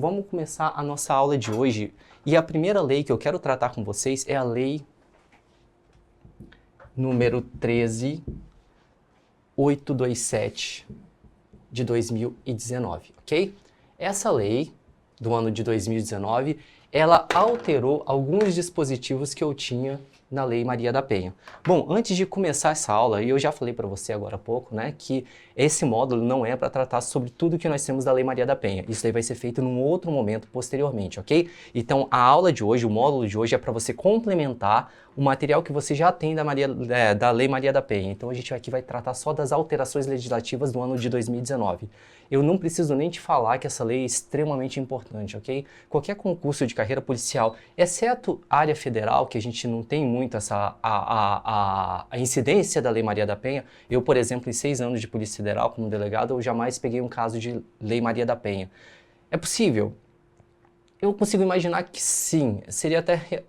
vamos começar a nossa aula de hoje. E a primeira lei que eu quero tratar com vocês é a lei número 13827 de 2019, ok? Essa lei do ano de 2019, ela alterou alguns dispositivos que eu tinha na Lei Maria da Penha. Bom, antes de começar essa aula, e eu já falei para você agora há pouco, né, que esse módulo não é para tratar sobre tudo que nós temos da Lei Maria da Penha. Isso daí vai ser feito num outro momento posteriormente, ok? Então, a aula de hoje, o módulo de hoje é para você complementar o material que você já tem da Lei Maria da Penha. Então, a gente aqui vai tratar só das alterações legislativas do ano de 2019. Eu não preciso nem te falar que essa lei é extremamente importante, ok? Qualquer concurso de carreira policial, exceto área federal, que a gente não tem muito a incidência da Lei Maria da Penha. Eu, por exemplo, em 6 anos de Polícia Federal como delegado, eu jamais peguei um caso de Lei Maria da Penha. É possível? Eu consigo imaginar que sim, seria até...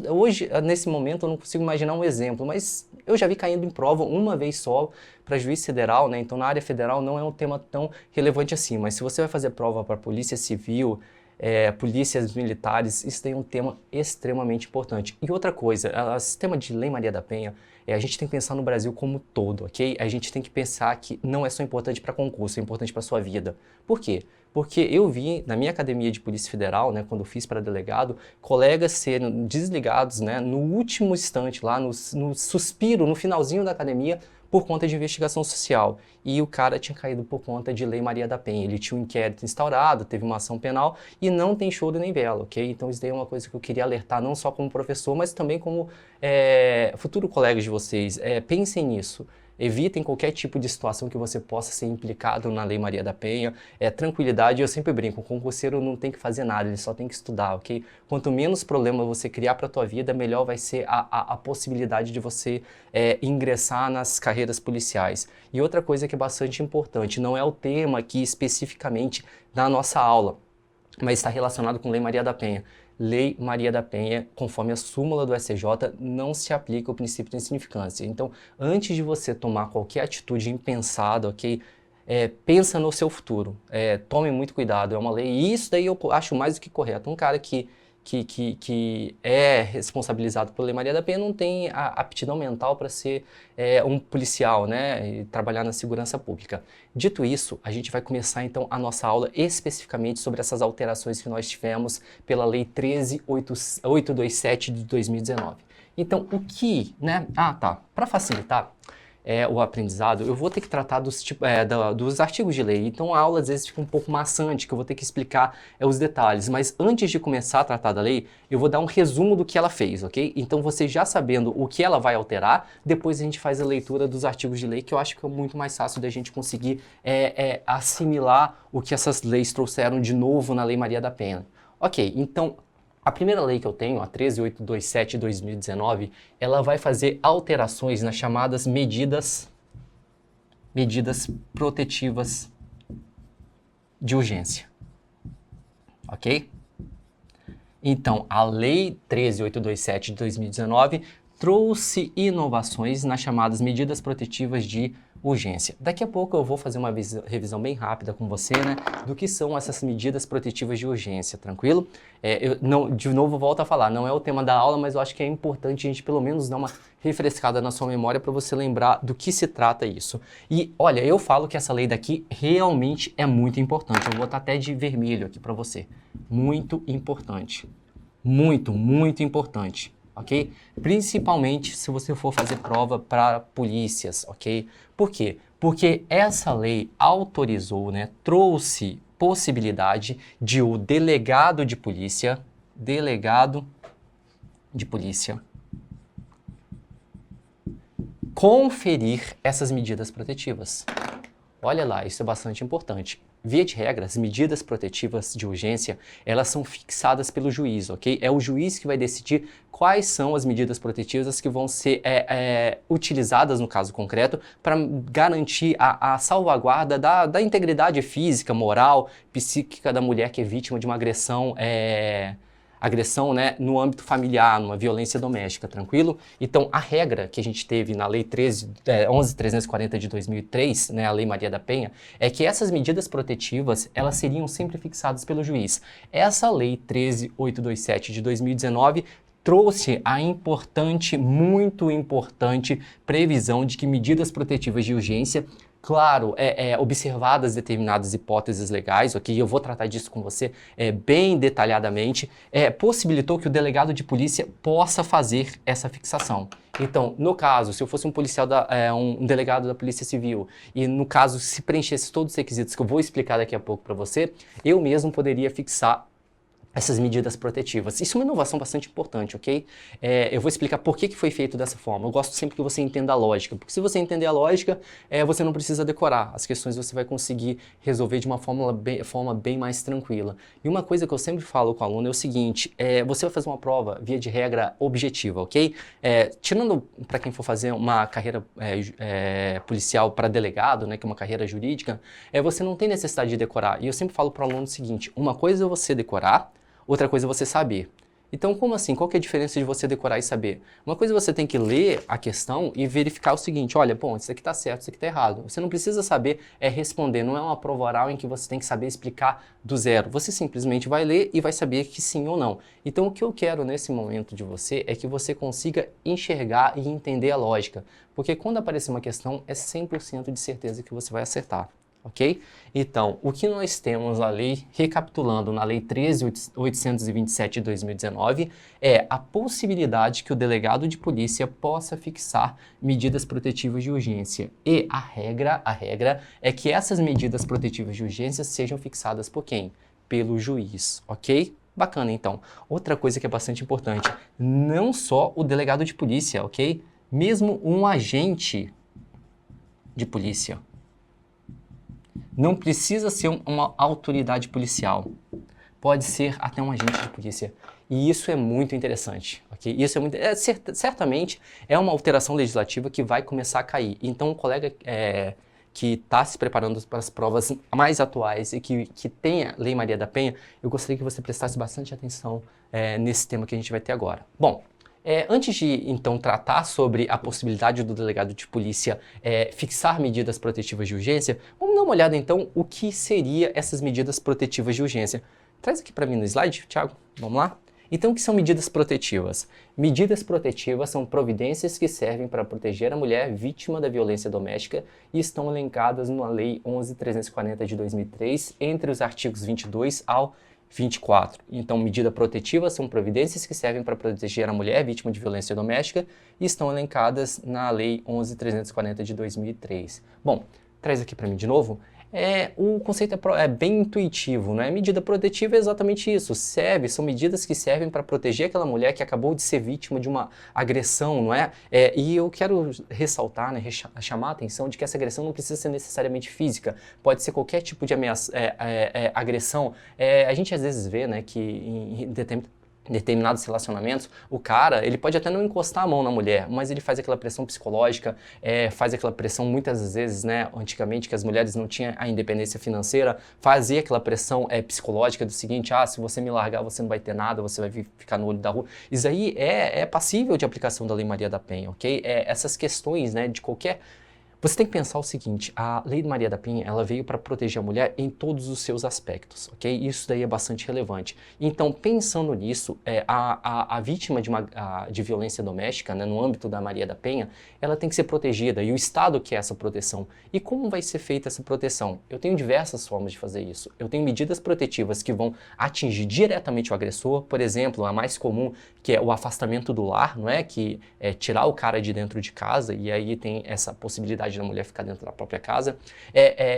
hoje, nesse momento, eu não consigo imaginar um exemplo, mas eu já vi caindo em prova uma vez só para juiz federal, né? Então, na área federal não é um tema tão relevante assim, mas se você vai fazer prova para polícia civil, polícias militares, isso tem um tema extremamente importante. E outra coisa, o sistema de Lei Maria da Penha, a gente tem que pensar no Brasil como um todo, ok? A gente tem que pensar que não é só importante para concurso, é importante para sua vida. Por quê? Porque eu vi na minha academia de Polícia Federal, né, quando eu fiz para delegado, colegas serem desligados, né, no último instante, lá no suspiro, no finalzinho da academia, por conta de investigação social. E o cara tinha caído por conta de Lei Maria da Penha. Ele tinha um inquérito instaurado, teve uma ação penal e não tem choro nem vela, ok? Então isso daí é uma coisa que eu queria alertar, não só como professor, mas também como futuro colega de vocês. Pensem nisso. Evitem qualquer tipo de situação que você possa ser implicado na Lei Maria da Penha. Tranquilidade, eu sempre brinco, o concurseiro não tem que fazer nada, ele só tem que estudar, ok? Quanto menos problema você criar para a tua vida, melhor vai ser a possibilidade de você ingressar nas carreiras policiais. E outra coisa que é bastante importante, não é o tema aqui especificamente da nossa aula, mas está relacionado com Lei Maria da Penha. Lei Maria da Penha, conforme a súmula do STJ, não se aplica o princípio de insignificância. Então, antes de você tomar qualquer atitude impensada, ok? Pensa no seu futuro. Tome muito cuidado, é uma lei. E isso daí eu acho mais do que correto. Um cara que é responsabilizado por Lei Maria da Penha não tem a aptidão mental para ser um policial, né, e trabalhar na segurança pública. Dito isso, a gente vai começar então a nossa aula especificamente sobre essas alterações que nós tivemos pela Lei 13827 de 2019. Então, o que, né? Para facilitar o aprendizado, eu vou ter que tratar dos artigos de lei. Então a aula às vezes fica um pouco maçante, que eu vou ter que explicar os detalhes. Mas antes de começar a tratar da lei, eu vou dar um resumo do que ela fez, ok? Então você já sabendo o que ela vai alterar, depois a gente faz a leitura dos artigos de lei, que eu acho que é muito mais fácil da gente conseguir assimilar o que essas leis trouxeram de novo na Lei Maria da Penha. Ok, então... A primeira lei que eu tenho, a 13827 de 2019, ela vai fazer alterações nas chamadas medidas protetivas de urgência, ok? Então, a lei 13827 de 2019 trouxe inovações nas chamadas medidas protetivas de urgência. Daqui a pouco eu vou fazer uma revisão bem rápida com você, né, do que são essas medidas protetivas de urgência, tranquilo? De novo, volto a falar, não é o tema da aula, mas eu acho que é importante a gente pelo menos dar uma refrescada na sua memória para você lembrar do que se trata isso. E olha, eu falo que essa lei daqui realmente é muito importante. Eu vou botar até de vermelho aqui para você. Muito importante. Muito, muito importante. Ok? Principalmente se você for fazer prova para polícias, ok? Por quê? Porque essa lei autorizou, né, trouxe possibilidade de o delegado de polícia conferir essas medidas protetivas. Olha lá, isso é bastante importante. Via de regra, as medidas protetivas de urgência, elas são fixadas pelo juiz, ok? É o juiz que vai decidir quais são as medidas protetivas que vão ser utilizadas, no caso concreto, para garantir a salvaguarda da integridade física, moral, psíquica da mulher que é vítima de uma agressão agressão, né, no âmbito familiar, numa violência doméstica, tranquilo? Então, a regra que a gente teve na Lei 11.340 de 2003, né, a Lei Maria da Penha, é que essas medidas protetivas, elas seriam sempre fixadas pelo juiz. Essa Lei 13.827 de 2019 trouxe a importante, muito importante, previsão de que medidas protetivas de urgência, claro, observadas determinadas hipóteses legais, ok? Eu vou tratar disso com você bem detalhadamente, possibilitou que o delegado de polícia possa fazer essa fixação. Então, no caso, se eu fosse um policial, um delegado da Polícia Civil, e no caso se preenchesse todos os requisitos que eu vou explicar daqui a pouco para você, eu mesmo poderia fixar essas medidas protetivas. Isso é uma inovação bastante importante, ok? Eu vou explicar por que foi feito dessa forma. Eu gosto sempre que você entenda a lógica, porque se você entender a lógica, você não precisa decorar. As questões você vai conseguir resolver de uma forma bem mais tranquila. E uma coisa que eu sempre falo com o aluno é o seguinte, você vai fazer uma prova, via de regra, objetiva, ok? Tirando para quem for fazer uma carreira policial para delegado, né, que é uma carreira jurídica, você não tem necessidade de decorar. E eu sempre falo para o aluno o seguinte, uma coisa é você decorar, outra coisa é você saber. Então, como assim? Qual que é a diferença de você decorar e saber? Uma coisa você tem que ler a questão e verificar o seguinte, olha, bom, isso aqui está certo, isso aqui está errado. Você não precisa saber responder, não é uma prova oral em que você tem que saber explicar do zero. Você simplesmente vai ler e vai saber que sim ou não. Então, o que eu quero nesse momento de você é que você consiga enxergar e entender a lógica. Porque quando aparecer uma questão, é 100% de certeza que você vai acertar. Ok? Então, o que nós temos na lei, recapitulando, na lei 13.827 de 2019, é a possibilidade que o delegado de polícia possa fixar medidas protetivas de urgência. E a regra é que essas medidas protetivas de urgência sejam fixadas por quem? Pelo juiz, ok? Bacana, então. Outra coisa que é bastante importante, não só o delegado de polícia, ok? Mesmo um agente de polícia. Não precisa ser uma autoridade policial, pode ser até um agente de polícia. E isso é muito interessante, ok? Isso é muito, certamente é uma alteração legislativa que vai começar a cair. Então, o colega que está se preparando para as provas mais atuais e que tenha Lei Maria da Penha, eu gostaria que você prestasse bastante atenção nesse tema que a gente vai ter agora. Bom, antes de, então, tratar sobre a possibilidade do delegado de polícia fixar medidas protetivas de urgência, vamos dar uma olhada, então, o que seria essas medidas protetivas de urgência. Traz aqui para mim no slide, Thiago. Vamos lá? Então, o que são medidas protetivas? Medidas protetivas são providências que servem para proteger a mulher vítima da violência doméstica e estão elencadas na Lei 11.340 de 2003, entre os artigos 22 ao 24. Então, medida protetiva são providências que servem para proteger a mulher vítima de violência doméstica e estão elencadas na Lei 11.340 de 2003. Bom, traz aqui para mim de novo. O conceito é bem intuitivo, né? Medida protetiva é exatamente isso, são medidas que servem para proteger aquela mulher que acabou de ser vítima de uma agressão, não é? E eu quero ressaltar, né, chamar a atenção de que essa agressão não precisa ser necessariamente física, pode ser qualquer tipo de ameaça, agressão. A gente às vezes vê, né, que em determinados relacionamentos, o cara, ele pode até não encostar a mão na mulher, mas ele faz aquela pressão psicológica, faz aquela pressão muitas vezes, né, antigamente que as mulheres não tinham a independência financeira, fazia aquela pressão psicológica do seguinte, se você me largar você não vai ter nada, você vai ficar no olho da rua. Isso aí é passível de aplicação da Lei Maria da Penha, ok? Essas questões, né, de qualquer... Você tem que pensar o seguinte, a Lei Maria da Penha, ela veio para proteger a mulher em todos os seus aspectos, ok? Isso daí é bastante relevante. Então, pensando nisso, a vítima de violência doméstica, né, no âmbito da Maria da Penha, ela tem que ser protegida e o Estado quer essa proteção. E como vai ser feita essa proteção? Eu tenho diversas formas de fazer isso. Eu tenho medidas protetivas que vão atingir diretamente o agressor, por exemplo, a mais comum, que é o afastamento do lar, não é? Que é tirar o cara de dentro de casa e aí tem essa possibilidade da mulher ficar dentro da própria casa,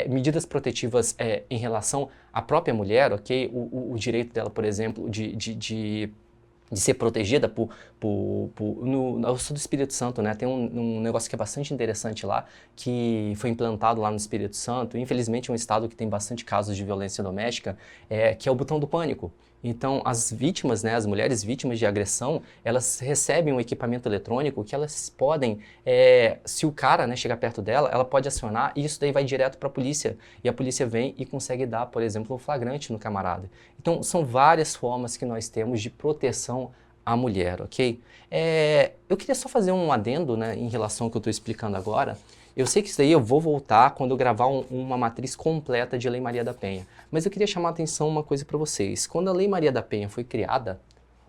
medidas protetivas em relação à própria mulher, ok? O direito dela, por exemplo, de ser protegida eu sou do Espírito Santo, né? Tem um negócio que é bastante interessante lá, que foi implantado lá no Espírito Santo, infelizmente é um estado que tem bastante casos de violência doméstica, que é o botão do pânico. Então, as vítimas, né, as mulheres vítimas de agressão, elas recebem um equipamento eletrônico que elas podem, se o cara, né, chegar perto dela, ela pode acionar e isso daí vai direto para a polícia. E a polícia vem e consegue dar, por exemplo, um flagrante no camarada. Então, são várias formas que nós temos de proteção à mulher, ok? Eu queria só fazer um adendo, né, em relação ao que eu estou explicando agora. Eu sei que isso daí eu vou voltar quando eu gravar uma matriz completa de Lei Maria da Penha. Mas eu queria chamar a atenção uma coisa para vocês. Quando a Lei Maria da Penha foi criada,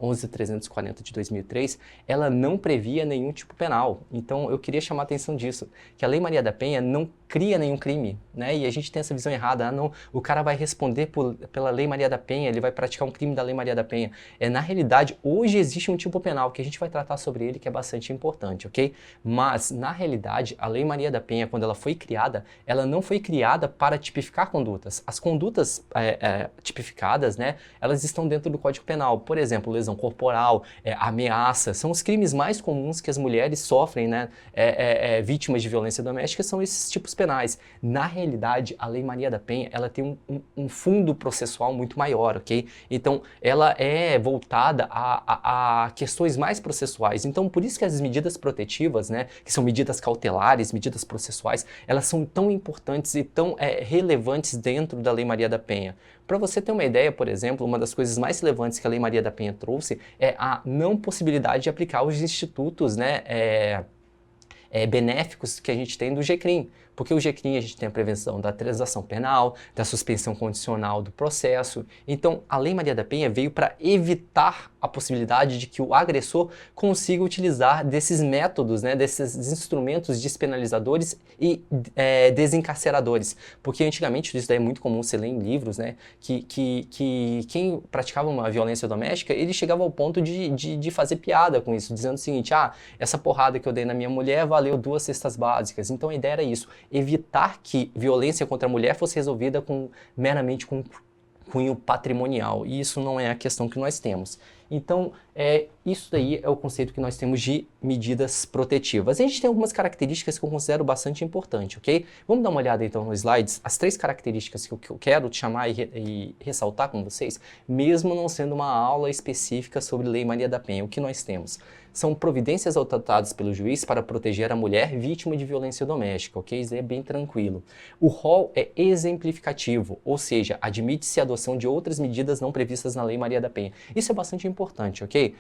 11.340 de 2003, ela não previa nenhum tipo penal. Então eu queria chamar a atenção disso, que a Lei Maria da Penha não cria nenhum crime, né? E a gente tem essa visão errada, não, o cara vai responder pela Lei Maria da Penha, ele vai praticar um crime da Lei Maria da Penha. Na realidade, hoje existe um tipo penal, que a gente vai tratar sobre ele, que é bastante importante, ok? Mas, na realidade, a Lei Maria da Penha, quando ela foi criada, ela não foi criada para tipificar condutas. As condutas tipificadas, né, elas estão dentro do Código Penal. Por exemplo, lesão corporal, ameaça, são os crimes mais comuns que as mulheres sofrem, né, vítimas de violência doméstica, são esses tipos penais. Na realidade, a Lei Maria da Penha, ela tem um fundo processual muito maior, ok? Então, ela é voltada a questões mais processuais. Então, por isso que as medidas protetivas, né, que são medidas cautelares, medidas processuais, elas são tão importantes e tão relevantes dentro da Lei Maria da Penha. Para você ter uma ideia, por exemplo, uma das coisas mais relevantes que a Lei Maria da Penha trouxe é a não possibilidade de aplicar os institutos, né, benéficos que a gente tem do GCRIM. Porque o GCRIM a gente tem a prevenção da transação penal, da suspensão condicional do processo. Então, a Lei Maria da Penha veio para evitar a possibilidade de que o agressor consiga utilizar desses métodos, né, desses instrumentos despenalizadores e desencarceradores. Porque antigamente, isso daí é muito comum, você lê em livros, né, que quem praticava uma violência doméstica, ele chegava ao ponto de fazer piada com isso, dizendo o seguinte, essa porrada que eu dei na minha mulher valeu 2 cestas básicas. Então a ideia era isso, evitar que violência contra a mulher fosse resolvida meramente com cunho patrimonial, e isso não é a questão que nós temos. Então, isso daí é o conceito que nós temos de medidas protetivas. A gente tem algumas características que eu considero bastante importante, ok? Vamos dar uma olhada então nos slides, as 3 características que eu quero chamar e ressaltar com vocês, mesmo não sendo uma aula específica sobre Lei Maria da Penha. O que nós temos? São providências adotadas pelo juiz para proteger a mulher vítima de violência doméstica, ok? Isso é bem tranquilo. O rol é exemplificativo, ou seja, admite-se a adoção de outras medidas não previstas na Lei Maria da Penha. Isso é bastante importante, ok?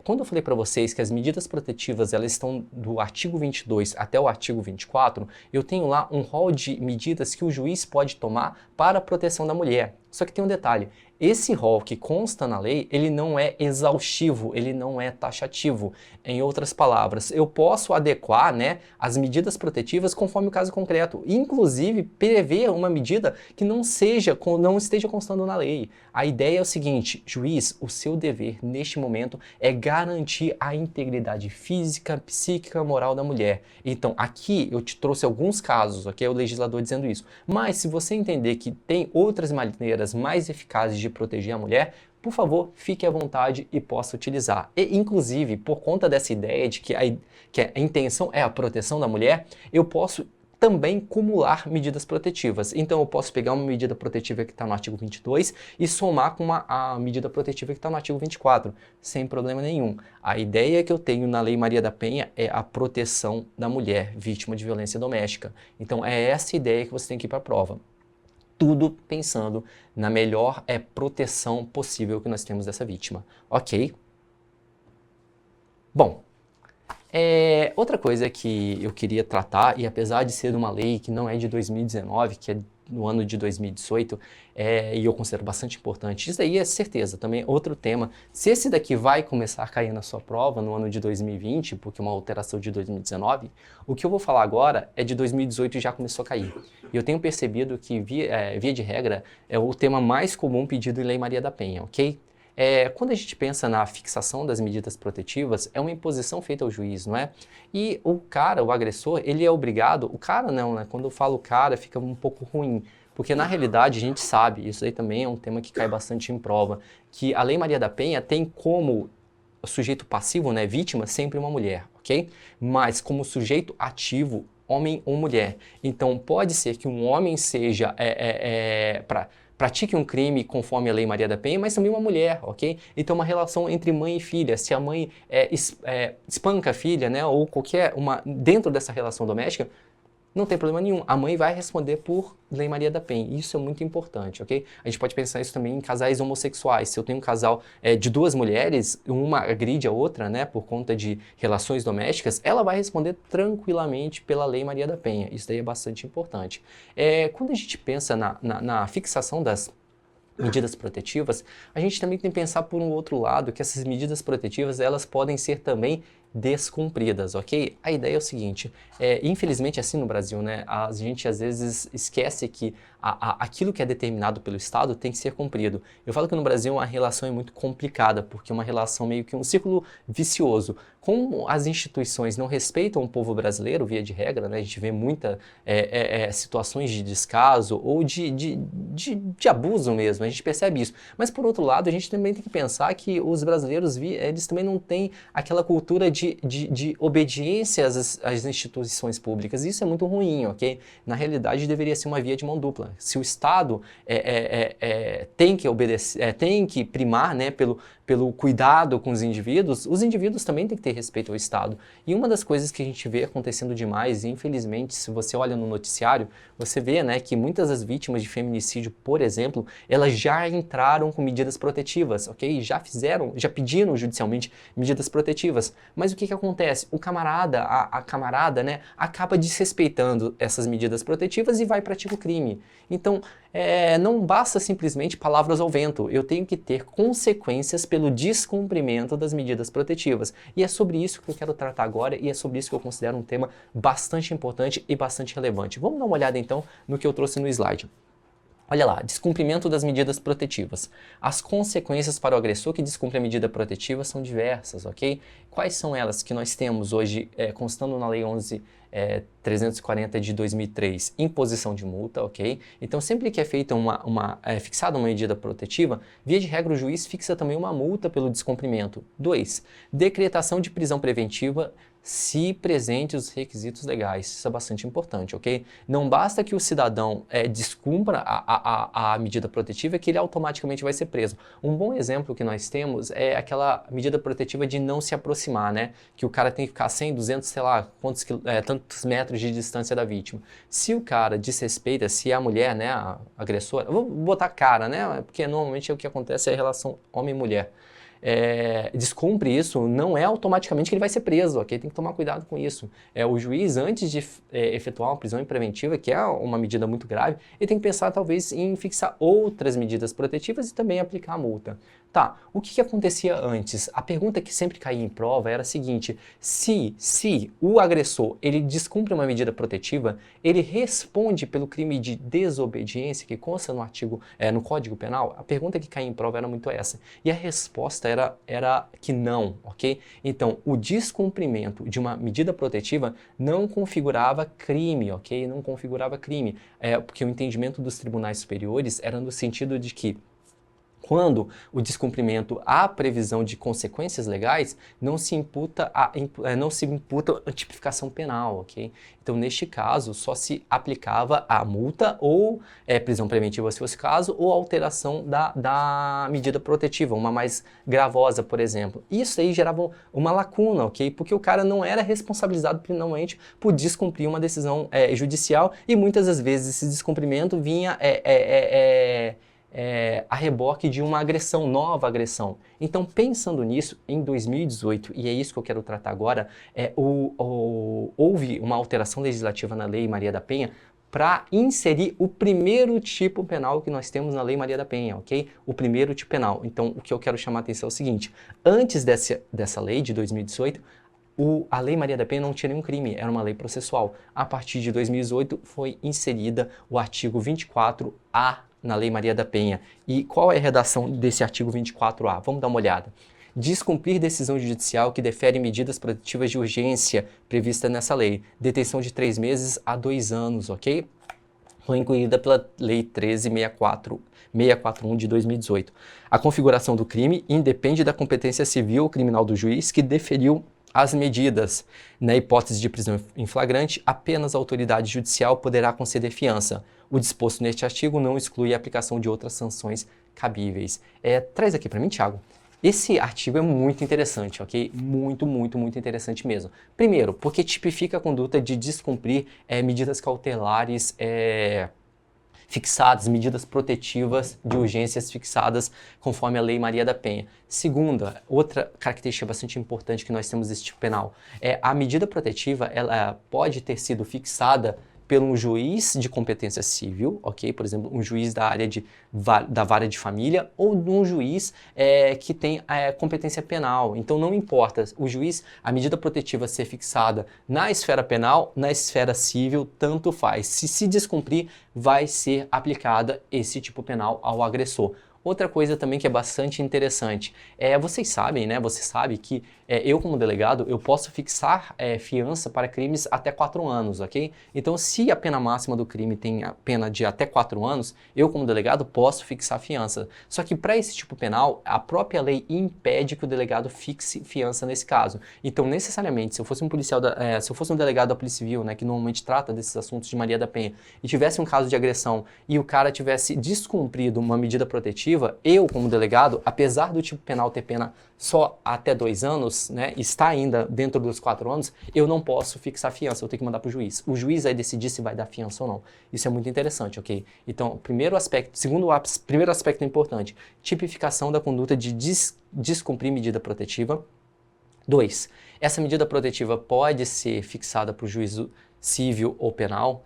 Quando eu falei para vocês que as medidas protetivas elas estão do artigo 22 até o artigo 24, eu tenho lá um rol de medidas que o juiz pode tomar para a proteção da mulher. Só que tem um detalhe, esse rol que consta na lei, ele não é exaustivo, ele não é taxativo. Em outras palavras, eu posso adequar, né, as medidas protetivas conforme o caso concreto, inclusive prever uma medida que não esteja constando na lei. A ideia é o seguinte, juiz, o seu dever neste momento é garantir a integridade física, psíquica, moral da mulher. Então, aqui eu te trouxe alguns casos, ok? O legislador dizendo isso. Mas se você entender que tem outras maneiras mais eficazes de proteger a mulher, por favor, fique à vontade e possa utilizar. E, inclusive, por conta dessa ideia de que a intenção é a proteção da mulher, eu posso também cumular medidas protetivas. Então, eu posso pegar uma medida protetiva que está no artigo 22 e somar com a medida protetiva que está no artigo 24, sem problema nenhum. A ideia que eu tenho na Lei Maria da Penha é a proteção da mulher vítima de violência doméstica. Então, é essa ideia que você tem que ir para a prova. Tudo pensando na melhor proteção possível que nós temos dessa vítima. Ok? Bom, outra coisa que eu queria tratar, e apesar de ser uma lei que não é de 2019, que é no ano de 2018, e eu considero bastante importante, isso aí é certeza, também outro tema. Se esse daqui vai começar a cair na sua prova no ano de 2020, porque é uma alteração de 2019, o que eu vou falar agora é de 2018 e já começou a cair. E eu tenho percebido que, via de regra, é o tema mais comum pedido em Lei Maria da Penha, ok? Quando a gente pensa na fixação das medidas protetivas, é uma imposição feita ao juiz, não é? E o cara, o agressor, ele é obrigado, o cara não, né? Quando eu falo cara, fica um pouco ruim, porque na realidade a gente sabe, isso aí também é um tema que cai bastante em prova, que a Lei Maria da Penha tem como sujeito passivo, né, vítima, sempre uma mulher, ok? Mas como sujeito ativo, homem ou mulher. Então pode ser que um homem seja pratique um crime conforme a Lei Maria da Penha, mas também uma mulher, ok? Então uma relação entre mãe e filha, se a mãe espanca a filha, né, ou qualquer uma dentro dessa relação doméstica, não tem problema nenhum. A mãe vai responder por Lei Maria da Penha. Isso é muito importante, ok? A gente pode pensar isso também em casais homossexuais. Se eu tenho um casal de duas mulheres, uma agride a outra, né, por conta de relações domésticas, ela vai responder tranquilamente pela Lei Maria da Penha. Isso daí é bastante importante. Quando a gente pensa na fixação das medidas protetivas, a gente também tem que pensar por um outro lado que essas medidas protetivas elas podem ser também descumpridas, ok? A ideia é o seguinte, infelizmente assim no Brasil, né, a gente às vezes esquece que aquilo que é determinado pelo Estado tem que ser cumprido. Eu falo que no Brasil a relação é muito complicada, porque é uma relação meio que um círculo vicioso. Como as instituições não respeitam o povo brasileiro, via de regra, né, a gente vê muitas situações de descaso ou de abuso mesmo, a gente percebe isso. Mas por outro lado, a gente também tem que pensar que os brasileiros, eles também não têm aquela cultura de obediência às instituições públicas. Isso é muito ruim, ok? Na realidade, deveria ser uma via de mão dupla. Se o Estado tem que obedecer, tem que primar, né, pelo cuidado com os indivíduos também têm que ter respeito ao Estado. E uma das coisas que a gente vê acontecendo demais, e infelizmente, se você olha no noticiário, você vê, né, que muitas das vítimas de feminicídio, por exemplo, elas já entraram com medidas protetivas, ok? Já pediram judicialmente medidas protetivas. Mas o que acontece? O camarada, a camarada, né, acaba desrespeitando essas medidas protetivas e vai praticar o crime. Então, não basta simplesmente palavras ao vento, eu tenho que ter consequências pelo descumprimento das medidas protetivas. E é sobre isso que eu quero tratar agora e é sobre isso que eu considero um tema bastante importante e bastante relevante. Vamos dar uma olhada então no que eu trouxe no slide. Olha lá, descumprimento das medidas protetivas. As consequências para o agressor que descumpre a medida protetiva são diversas, ok? Quais são elas que nós temos hoje, constando na Lei 11.340 de 2003, imposição de multa, ok? Então, sempre que é feita fixada uma medida protetiva, via de regra o juiz fixa também uma multa pelo descumprimento. 2. Decretação de prisão preventiva se presentes os requisitos legais. Isso é bastante importante, ok? Não basta que o cidadão descumpra a medida protetiva que ele automaticamente vai ser preso. Um bom exemplo que nós temos é aquela medida protetiva de não se aproximar, né? Que o cara tem que ficar 100, 200, sei lá, tantos metros de distância da vítima. Se o cara desrespeita, se a mulher, né, a agressora, eu vou botar cara, né? Porque normalmente o que acontece é a relação homem-mulher. Descumpre isso, não é automaticamente que ele vai ser preso, ok? Tem que tomar cuidado com isso. O juiz, antes de efetuar uma prisão preventiva, que é uma medida muito grave, ele tem que pensar talvez em fixar outras medidas protetivas e também aplicar a multa. Tá, o que acontecia antes? A pergunta que sempre caía em prova era a seguinte: se o agressor ele descumpre uma medida protetiva, ele responde pelo crime de desobediência que consta no Código Penal? A pergunta que caía em prova era muito essa. E a resposta era que não, ok? Então, o descumprimento de uma medida protetiva não configurava crime, ok? Não configurava crime, porque o entendimento dos tribunais superiores era no sentido de que quando o descumprimento há previsão de consequências legais, não se imputa a tipificação penal, ok? Então, neste caso, só se aplicava a multa ou prisão preventiva, se fosse o caso, ou alteração da medida protetiva, uma mais gravosa, por exemplo. Isso aí gerava uma lacuna, ok? Porque o cara não era responsabilizado penalmente por descumprir uma decisão judicial e muitas das vezes esse descumprimento vinha a reboque de uma agressão, nova agressão. Então, pensando nisso, em 2018, e é isso que eu quero tratar agora, houve uma alteração legislativa na Lei Maria da Penha para inserir o primeiro tipo penal que nós temos na Lei Maria da Penha, ok? O primeiro tipo penal. Então, o que eu quero chamar a atenção é o seguinte: antes dessa lei de 2018, a Lei Maria da Penha não tinha nenhum crime, era uma lei processual. A partir de 2018 foi inserida o artigo 24A na Lei Maria da Penha. E qual é a redação desse artigo 24A? Vamos dar uma olhada. Descumprir decisão judicial que defere medidas protetivas de urgência prevista nessa lei. Detenção de 3 meses a 2 anos, ok? Foi incluída pela Lei 13.641 de 2018. A configuração do crime independe da competência civil ou criminal do juiz que deferiu as medidas. Na hipótese de prisão em flagrante, apenas a autoridade judicial poderá conceder fiança. O disposto neste artigo não exclui a aplicação de outras sanções cabíveis. Traz aqui para mim, Thiago. Esse artigo é muito interessante, ok? Muito, muito, muito interessante mesmo. Primeiro, porque tipifica a conduta de descumprir medidas cautelares fixadas, medidas protetivas de urgências fixadas conforme a Lei Maria da Penha. Segunda, outra característica bastante importante que nós temos desse tipo penal a medida protetiva, ela pode ter sido fixada por um juiz de competência civil, ok? Por exemplo, um juiz da área da vara de família ou um juiz que tem competência penal. Então não importa, o juiz, a medida protetiva ser fixada na esfera penal, na esfera civil, tanto faz. Se descumprir, vai ser aplicada esse tipo penal ao agressor. Outra coisa também que é bastante interessante, vocês sabem, né? Você sabe que eu como delegado, eu posso fixar fiança para crimes até 4 anos, ok? Então, se a pena máxima do crime tem a pena de até 4 anos, eu como delegado posso fixar fiança. Só que para esse tipo penal, a própria lei impede que o delegado fixe fiança nesse caso. Então, necessariamente, se eu fosse um policial, se eu fosse um delegado da Polícia Civil, né, que normalmente trata desses assuntos de Maria da Penha, e tivesse um caso de agressão e o cara tivesse descumprido uma medida protetiva, eu, como delegado, apesar do tipo penal ter pena só até 2 anos, né, está ainda dentro dos 4 anos, eu não posso fixar fiança, eu tenho que mandar para o juiz. O juiz vai decidir se vai dar fiança ou não. Isso é muito interessante, ok? Então, primeiro aspecto importante, tipificação da conduta de descumprir medida protetiva. 2, essa medida protetiva pode ser fixada para o juízo civil ou penal.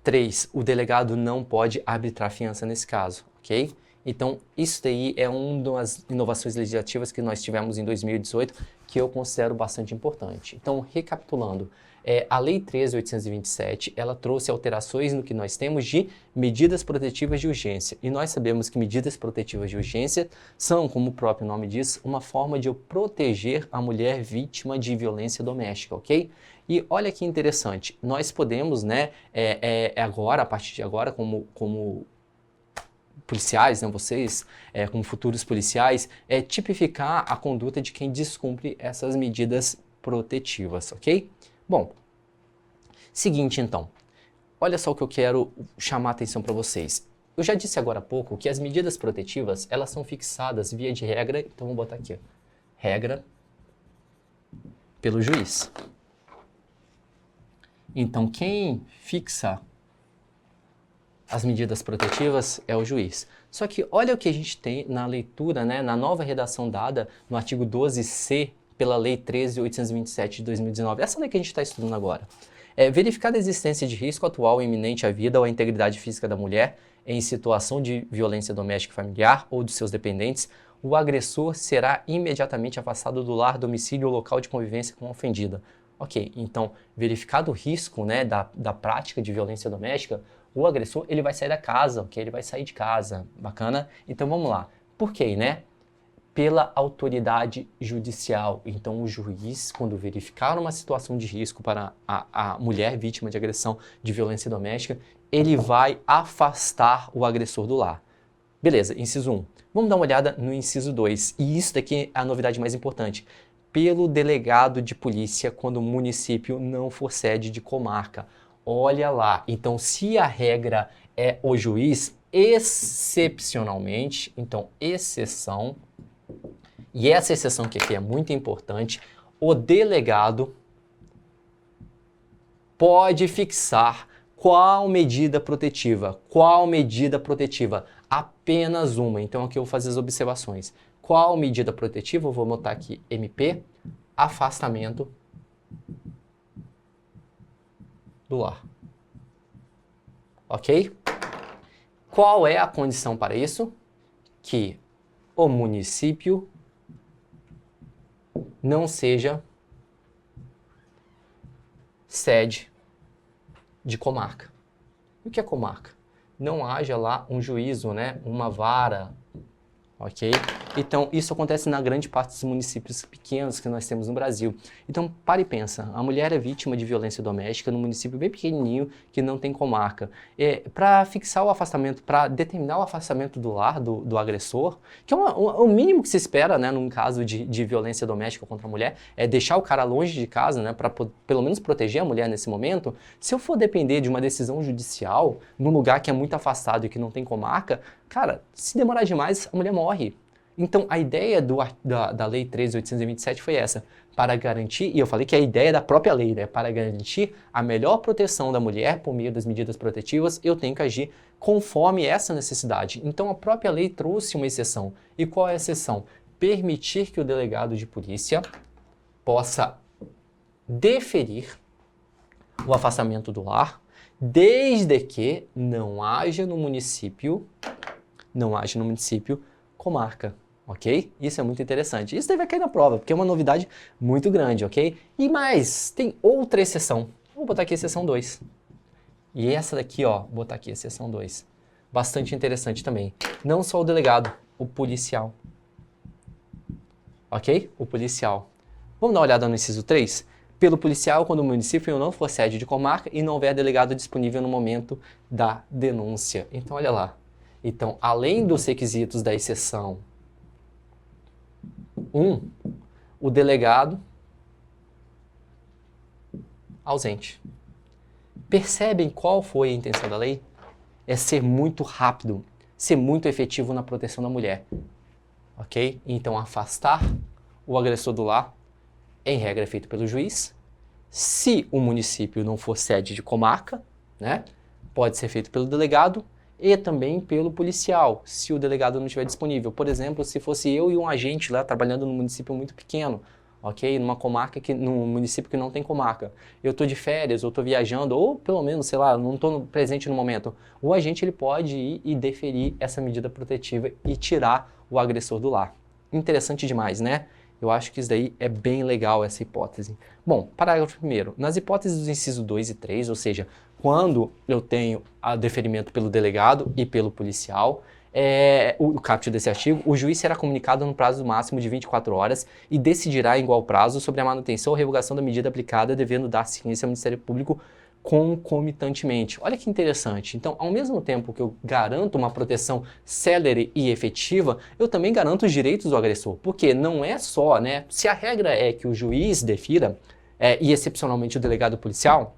3, o delegado não pode arbitrar fiança nesse caso, ok? Então, isso daí é uma das inovações legislativas que nós tivemos em 2018, que eu considero bastante importante. Então, recapitulando, a Lei 13.827, ela trouxe alterações no que nós temos de medidas protetivas de urgência. E nós sabemos que medidas protetivas de urgência são, como o próprio nome diz, uma forma de eu proteger a mulher vítima de violência doméstica, ok? E olha que interessante, nós podemos, né, agora, a partir de agora, como policiais, né, vocês, como futuros policiais, tipificar a conduta de quem descumpre essas medidas protetivas, ok? Bom, seguinte então, olha só o que eu quero chamar a atenção para vocês. Eu já disse agora há pouco que as medidas protetivas, elas são fixadas via de regra, então vou botar aqui, regra pelo juiz. Então quem fixa as medidas protetivas é o juiz. Só que olha o que a gente tem na leitura, né, na nova redação dada no artigo 12C pela Lei 13.827 de 2019. Essa lei que a gente está estudando agora. Verificada a existência de risco atual e iminente à vida ou à integridade física da mulher em situação de violência doméstica e familiar ou de seus dependentes, o agressor será imediatamente afastado do lar, domicílio ou local de convivência com a ofendida. Ok, então, verificado o risco, né, da prática de violência doméstica, o agressor ele vai sair da casa, ok? Ele vai sair de casa, bacana? Então vamos lá. Por quê, né? Pela autoridade judicial. Então o juiz, quando verificar uma situação de risco para a mulher vítima de agressão de violência doméstica, ele vai afastar o agressor do lar. Beleza, inciso 1. Vamos dar uma olhada no inciso 2. E isso daqui é a novidade mais importante. Pelo delegado de polícia quando o município não for sede de comarca. Olha lá, então se a regra é o juiz, excepcionalmente, então exceção, e essa exceção que aqui é muito importante, o delegado pode fixar qual medida protetiva. Qual medida protetiva? Apenas uma. Então aqui eu vou fazer as observações. Qual medida protetiva? Eu vou botar aqui MP, afastamento do lar. Ok? Qual é a condição para isso? Que o município não seja sede de comarca. O que é comarca? Não haja lá um juízo, né? Uma vara, ok? Então, isso acontece na grande parte dos municípios pequenos que nós temos no Brasil. Então, para e pensa, a mulher é vítima de violência doméstica num município bem pequenininho que não tem comarca. Para fixar o afastamento, para determinar o afastamento do lar do agressor, que é o mínimo que se espera, né, num caso de violência doméstica contra a mulher, é deixar o cara longe de casa, né, para pelo menos proteger a mulher nesse momento. Se eu for depender de uma decisão judicial, num lugar que é muito afastado e que não tem comarca, cara, se demorar demais, a mulher morre. Então, a ideia da Lei 13.827 foi essa, para garantir, e eu falei que é a ideia da própria lei, né, para garantir a melhor proteção da mulher por meio das medidas protetivas, eu tenho que agir conforme essa necessidade. Então, a própria lei trouxe uma exceção. E qual é a exceção? Permitir que o delegado de polícia possa deferir o afastamento do lar, desde que não haja no município comarca. Ok? Isso é muito interessante. Isso deve cair na prova, porque é uma novidade muito grande, ok? E mais, tem outra exceção. Vou botar aqui a exceção 2. E essa daqui, ó, vou botar aqui a exceção 2. Bastante interessante também. Não só o delegado, o policial. Ok? O policial. Vamos dar uma olhada no inciso 3? Pelo policial, quando o município não for sede de comarca e não houver delegado disponível no momento da denúncia. Então, olha lá. Então, além dos requisitos da exceção 1, o delegado ausente. Percebem qual foi a intenção da lei? É ser muito rápido, ser muito efetivo na proteção da mulher. Ok? Então, afastar o agressor do lar, em regra, é feito pelo juiz. Se o município não for sede de comarca, né, pode ser feito pelo delegado e também pelo policial, se o delegado não estiver disponível. Por exemplo, se fosse eu e um agente lá trabalhando num município muito pequeno, ok? Numa comarca, num município que não tem comarca. Eu estou de férias, ou estou viajando, ou pelo menos, sei lá, não estou presente no momento. O agente ele pode ir e deferir essa medida protetiva e tirar o agressor do lar. Interessante demais, né? Eu acho que isso daí é bem legal, essa hipótese. Bom, parágrafo 1º. Nas hipóteses dos incisos 2 e 3, ou seja, quando eu tenho o deferimento pelo delegado e pelo policial, o caput desse artigo, o juiz será comunicado no prazo máximo de 24 horas e decidirá em igual prazo sobre a manutenção ou revogação da medida aplicada, devendo dar ciência ao Ministério Público concomitantemente. Olha que interessante. Então, ao mesmo tempo que eu garanto uma proteção célere e efetiva, eu também garanto os direitos do agressor. Porque não é só, né? Se a regra é que o juiz defira, e excepcionalmente o delegado policial,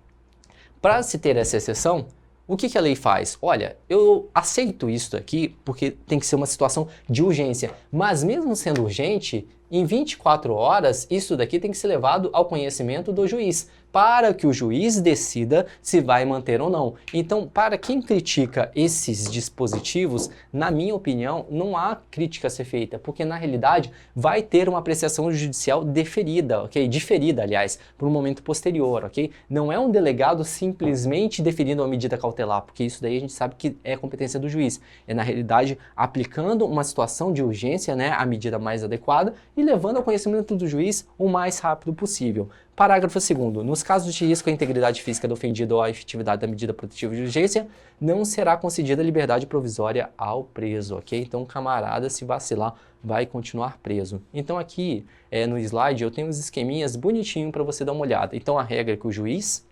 para se ter essa exceção, o que a lei faz? Olha, eu aceito isso aqui porque tem que ser uma situação de urgência, mas mesmo sendo urgente, em 24 horas, isso daqui tem que ser levado ao conhecimento do juiz, para que o juiz decida se vai manter ou não. Então, para quem critica esses dispositivos, na minha opinião, não há crítica a ser feita, porque na realidade vai ter uma apreciação judicial deferida, ok? Diferida, aliás, para um momento posterior, ok? Não é um delegado simplesmente deferindo uma medida cautelar, porque isso daí a gente sabe que é competência do juiz. É, na realidade, aplicando uma situação de urgência, né, a medida mais adequada e levando ao conhecimento do juiz o mais rápido possível. Parágrafo 2º. Nos casos de risco à integridade física do ofendido ou à efetividade da medida protetiva de urgência, não será concedida liberdade provisória ao preso, ok? Então, camarada, se vacilar, vai continuar preso. Então, aqui no slide eu tenho uns esqueminhas bonitinhos para você dar uma olhada. Então, a regra é que o juiz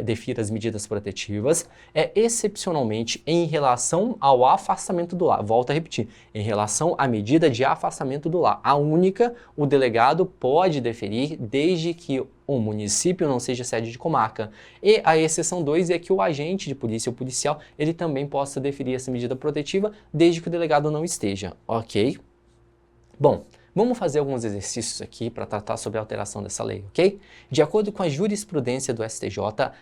defira as medidas protetivas, excepcionalmente em relação ao afastamento do lar. Volto a repetir, em relação à medida de afastamento do lar. A única, o delegado pode deferir desde que o município não seja sede de comarca. E a exceção 2 é que o agente de polícia, o policial, ele também possa deferir essa medida protetiva desde que o delegado não esteja, ok? Bom, vamos fazer alguns exercícios aqui para tratar sobre a alteração dessa lei, ok? De acordo com a jurisprudência do STJ,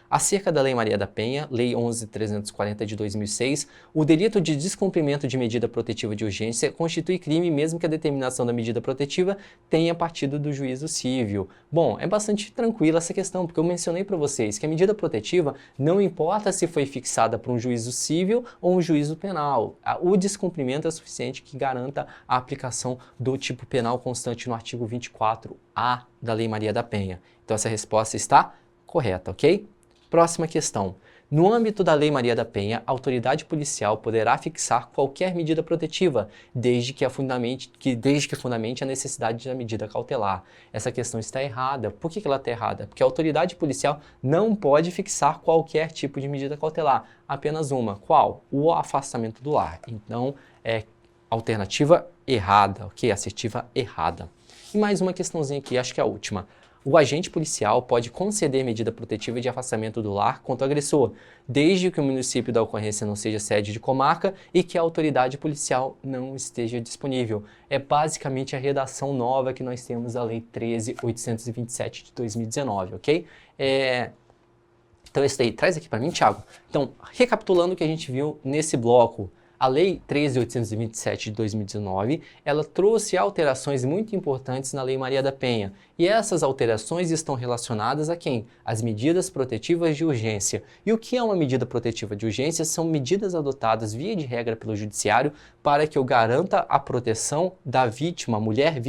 acerca da Lei Maria da Penha, Lei 11.340 de 2006, o delito de descumprimento de medida protetiva de urgência constitui crime mesmo que a determinação da medida protetiva tenha partido do juízo civil. Bom, é bastante tranquila essa questão, porque eu mencionei para vocês que a medida protetiva não importa se foi fixada por um juízo civil ou um juízo penal. O descumprimento é suficiente que garanta a aplicação do tipo penal constante no artigo 24A da Lei Maria da Penha. Então essa resposta está correta, ok? Próxima questão. No âmbito da Lei Maria da Penha, a autoridade policial poderá fixar qualquer medida protetiva, desde que fundamente a necessidade da medida cautelar. Essa questão está errada. Por que ela está errada? Porque a autoridade policial não pode fixar qualquer tipo de medida cautelar, apenas uma. Qual? O afastamento do lar. Então, alternativa errada, ok? Assertiva errada. E mais uma questãozinha aqui, acho que é a última. O agente policial pode conceder medida protetiva de afastamento do lar contra o agressor, desde que o município da ocorrência não seja sede de comarca e que a autoridade policial não esteja disponível. É basicamente a redação nova que nós temos da Lei 13.827 de 2019, ok? Então, esse daí, traz aqui para mim, Thiago. Então, recapitulando o que a gente viu nesse bloco, a Lei 13.827 de 2019, ela trouxe alterações muito importantes na Lei Maria da Penha. E essas alterações estão relacionadas a quem? As medidas protetivas de urgência. E o que é uma medida protetiva de urgência? São medidas adotadas via de regra pelo Judiciário para que eu garanta a proteção da vítima, mulher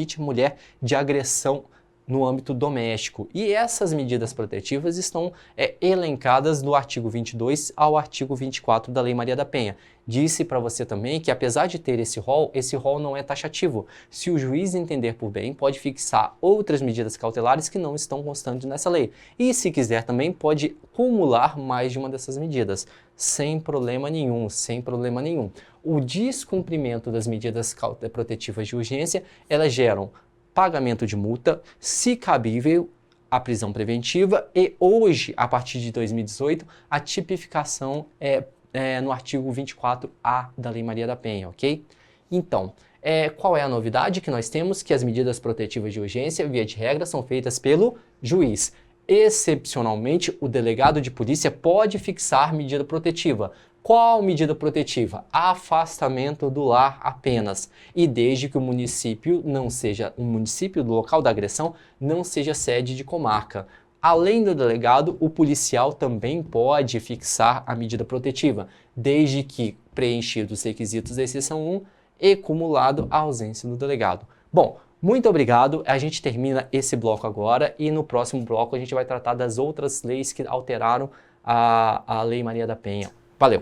de agressão no âmbito doméstico. E essas medidas protetivas estão elencadas do artigo 22 ao artigo 24 da Lei Maria da Penha. Disse para você também que, apesar de ter esse rol não é taxativo. Se o juiz entender por bem, pode fixar outras medidas cautelares que não estão constantes nessa lei. E, se quiser também, pode acumular mais de uma dessas medidas, sem problema nenhum, sem problema nenhum. O descumprimento das medidas protetivas de urgência, elas geram pagamento de multa, se cabível, a prisão preventiva e hoje, a partir de 2018, a tipificação no artigo 24A da Lei Maria da Penha, ok? Então, qual é a novidade que nós temos? Que as medidas protetivas de urgência, via de regra, são feitas pelo juiz. Excepcionalmente, o delegado de polícia pode fixar medida protetiva. Qual medida protetiva? Afastamento do lar apenas. E desde que o município do local da agressão não seja sede de comarca. Além do delegado, o policial também pode fixar a medida protetiva, desde que preenchidos os requisitos da exceção 1 e cumulado a ausência do delegado. Bom, muito obrigado. A gente termina esse bloco agora e no próximo bloco a gente vai tratar das outras leis que alteraram a Lei Maria da Penha. Valeu!